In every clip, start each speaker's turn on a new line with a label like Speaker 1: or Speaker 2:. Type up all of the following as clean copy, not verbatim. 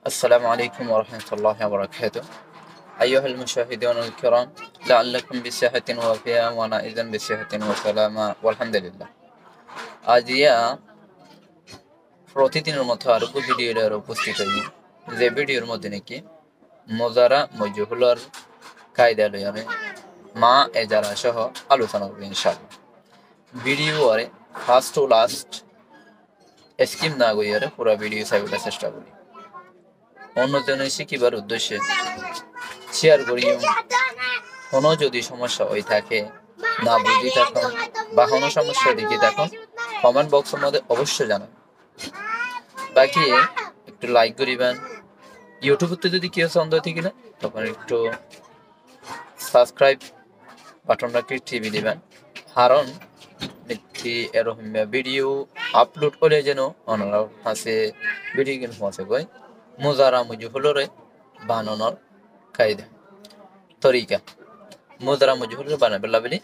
Speaker 1: السلام عليكم ورحمة الله وبركاته. أيها المشاهدون الكرام، لعلكم بصحة وفيها وأنا إذن بصحة وسلامة والحمد لله. আজিয়া প্রতিদিনের মতো আরো ভিডিওর উপস্থিত হই যে ভিডিওর মধ্যে নাকি মোজারা মজহুলার কায়দা লইয়ানে মা এজারা সহ আলোচনা করব ইনশাআল্লাহ। ভিডিও আরে ফার্স্ট টু লাস্ট স্কিম না গইয়ারে পুরো ভিডিও চাইবার চেষ্টা করি। অন্যজনে শিখিবার উদ্দেশ্যে শেয়ার করিও। কোনো যদি সমস্যা হয়ে থাকে, না বুঝি থাকুন বা কোনো সমস্যা দেখে থাকুন, কমেন্ট বক্সের মধ্যে অবশ্যই জানান। বাকি একটু লাইক করিবেন। ইউটিউবতে যদি কেউ সন্দেহ থেকে না তখন একটু সাবস্ক্রাইব বাটনটা টিপে দিবেন। কারণ একটি এরকম ভিডিও আপলোড করে যেন ওনারা হাসে ভিডিও কিন্তু পৌঁছে গই মোজারা মজহুলরে বানানোর কায়দা তরিকা। মোজারা মজহুলরে বানাবে লাভলি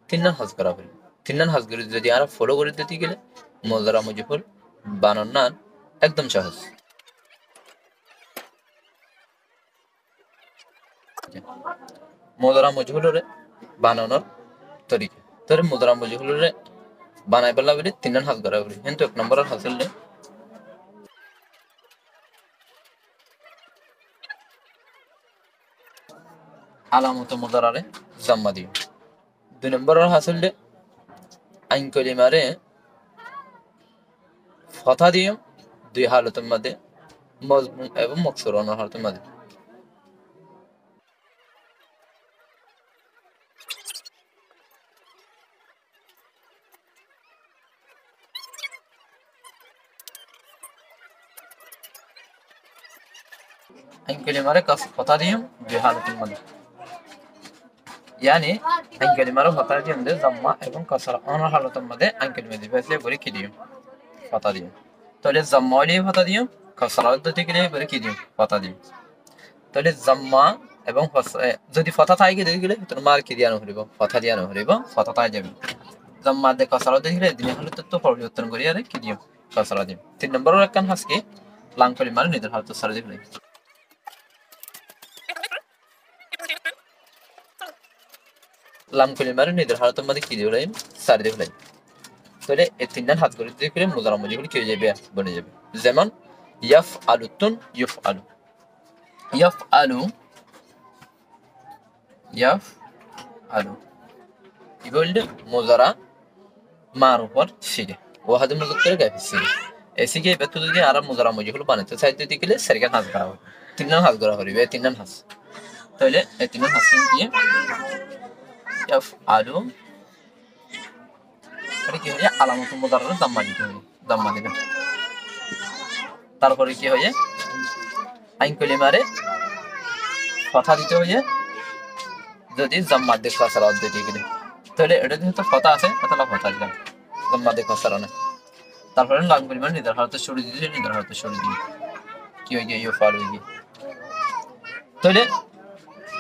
Speaker 1: তিনজন হাজ করা বলি। তিনজন হাজ করে যদি আর ফলো করে দিতে গেলে মোজারা মজহুল বানানোর একদম সহজ। মোজারা মজহুলরে বানানোর তরিকা তোর মোজারা মজহুলরে বানাই পেলা বলি তিনজন হাজ করা বলি। কিন্তু এক নম্বরের হাসিলে আলামত মোজারারে জাম্মা দিও। দুই নম্বরের হাসিলে আইন কলিমারে ফথা দিও দুই হালতের মধ্যে মজমুম এবং মকসুর হালতের মধ্যে। আইন কলিমারে ফথা দিও দুই হালতের মধ্যে, يعني আইন কলিমারে ফথা দিও জাম্মা এবং কাসরা অনার হালতের মধ্যে আইন কলিমা দিবে ফেসলে করে কি দিও ফথা দিও। তাহলে জাম্মা হলে ফথা দিও, কাসরা দিতে গেলে করে কি দিও ফথা দিও। তাহলে জাম্মা এবং যদি ফথা থাকে দেখে গেলে তোমার কি দিয়ানো হরিব ফথা দিয়ানো হরিব ফথা তাই যাবে। জাম্মা দে কাসরা দেখলে দিনে হলে তো পরিবর্তন করি আরে কি দিও কাসরা দিও। তিন নম্বরের একখান হাসকে লাং কলিমারে নিজের হালত সারা দিবে। লাম কলিমারে নিজের হালতের মধ্যে কি দিবে সার দিবে। তাহলে এই তিনজন হাত করে দিতে গেলে মোজারা মজহুল কি হয়ে যাবে বনে যাবে। যেমন ইয়াফ আলুতুন ইউফ আলু, ইয়াফ আলু ইয়াফ আলু কি বললে মোজারা মার উপর শিখে ওয়াহাদে মুজাক্কারে গায়ে শিখে এসে গিয়ে বেতু যদি আর মোজারা মজহুল বানাতে চাইতে দিতে গেলে সারিকা হাজ করা হবে। তিনজন হাজ করা হবে তিনজন হাজ। তাহলে এই তিনজন হাজ দিয়ে ইয়াফ আলু কি হয়ে আলামত মোজারার দাম্মা দিতে হবে, দাম্মা দিবে। তারপরে কি হয়ে আইন কলিমারে কথা দিতে হয়ে যদি জাম্মা দে কাসরা দিতে গেলে তাহলে এটা যেহেতু ফতা আছে তাহলে ফতা দিলাম জাম্মা দে কাসরা না। তারপরে লাম কলিমারে নিদার হাতে সরিয়ে দিতে নিদার হাতে সরিয়ে দিই কি হয়ে গিয়ে ইউ ফাল হয়ে গিয়ে। তাহলে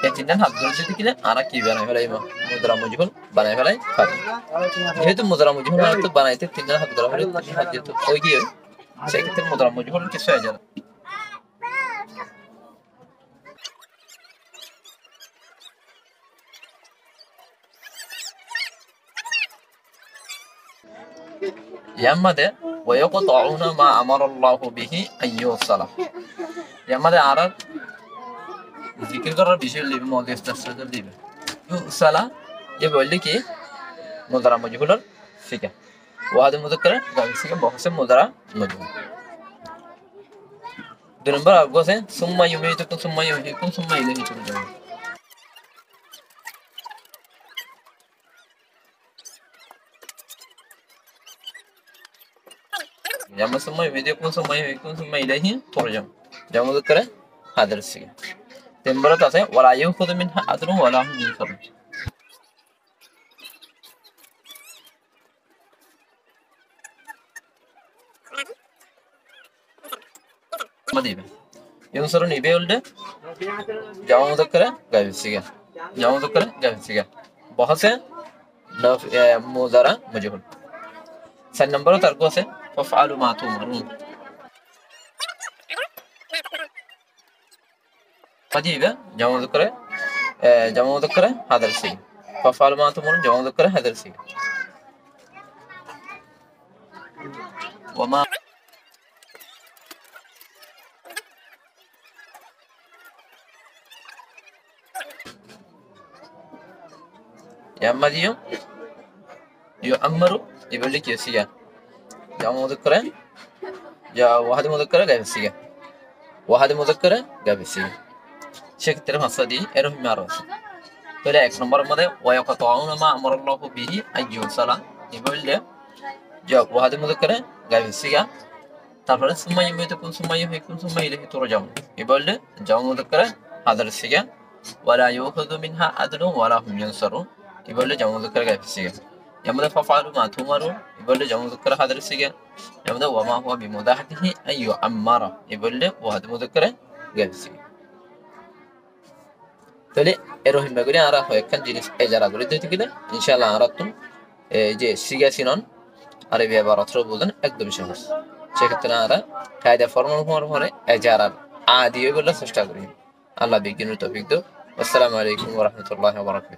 Speaker 1: এই তিনজন হাত ধরে দিতে গেলে আর কি বানাই ফেলাই মুদ্রা মজহুল বানাই ফেলাই পারি। যেহেতু মুদ্রা মজহুল বানাইতে তিনজন হাত ধরা হলে হাত যেহেতু ওই গিয়ে সেক্ষেত্রে মুদ্রা মজহুল কিছু হয়ে যাবে। ইয়ামাদে ওয়ায়াকতাউনা মা আমারাল্লাহু বিহি আইয়ুসালা। ইয়ামাদে আর জিকির করার বিষয় লিবে মধ্যে ইস্তাসরাদ লিবে ইউসালা ये বললে কি মুজারা মজহুলর ফিকা ওয়াহাদে মুজাক্কার গাবি ফিকা বহুসে মুজারা মজহুল। দুই নম্বর আগে আছে সুম্মা ইউমিতুকুম সুম্মা ইউহয়িকুম সুম্মা ইলাইহি তুরজাউন। যেমন সময় ভিডিও সময় সময় ইলাইহি তুরজাউন যেমন করে হাদার সিগা। তিন নম্বরত আছে ওয়ালা ইয়াখুযু মিনহা আদরুন ওয়ালা হুম ইনসারুন। দিবে ইনসারুন ইবে বলতে যেমন করে গাবি সিগা যেমন করে গাবি সিগা বহুসে মুজারা মজহুল। চার নম্বরত আর আছে ফাফআলু মা তুমারুন। দিবে জামা মুযাক্কারে হাজার সিগা ফাফআলু মা তুমরুন জামা মুযাক্কারে হাজার সিগা ওয়া মা ইয়ামাদিয়ু yu'ammaru يقول لك يسيا جمع مذكرة واحد مذكرة جاي بسيا واحد مذكرة جاي بسيا সেক্ষেত্রে ভাষা দিয়ে এরকম আরো আছে তাহলে 1 নম্বরের মধ্যে ওয়ায়াকাতুউনা মা আমারাল্লাহু বিহি আইয়ুসালা এই বললে যে ওয়াহাদ মুযাক্কারে গায় বসিয়া তারপরে সুম্মা ইয়ামিতুকুম সুম্মা ইউহয়িকুম সুম্মা ইলাইহি তুরজাউন এই বললে জামা মুযাক্কারে হাজার সিগা ওয়ালা ইউখাযু মিনহা আদলুন ওয়ালা হুম ইয়ানসারুন এই বললে জামা মুযাক্কারে গায় বসিয়া يمد ففعلوا ما تؤمرون يقول له جمع مذكر هذا السجن يمد وما هو بمداحته أن يعمر يقول له وهذا مذكر قال السجن তাহলে এরকম করে আমরা কয়েকখান জিনিস এজারা করে দিতে গেলে ইনশাআল্লাহ আমরা তো যে সিগাসিনন আরবি ইবারতর বুঝেন একদম সহজ সেক্ষেত্রে আমরা কায়দা ফরমাল হওয়ার পরে এজারা আদি বলে চেষ্টা করি আল্লাহ বিজ্ঞানের তৌফিক দাও আসসালামু আলাইকুম ওয়া রাহমাতুল্লাহি ওয়া বারাকাতুহু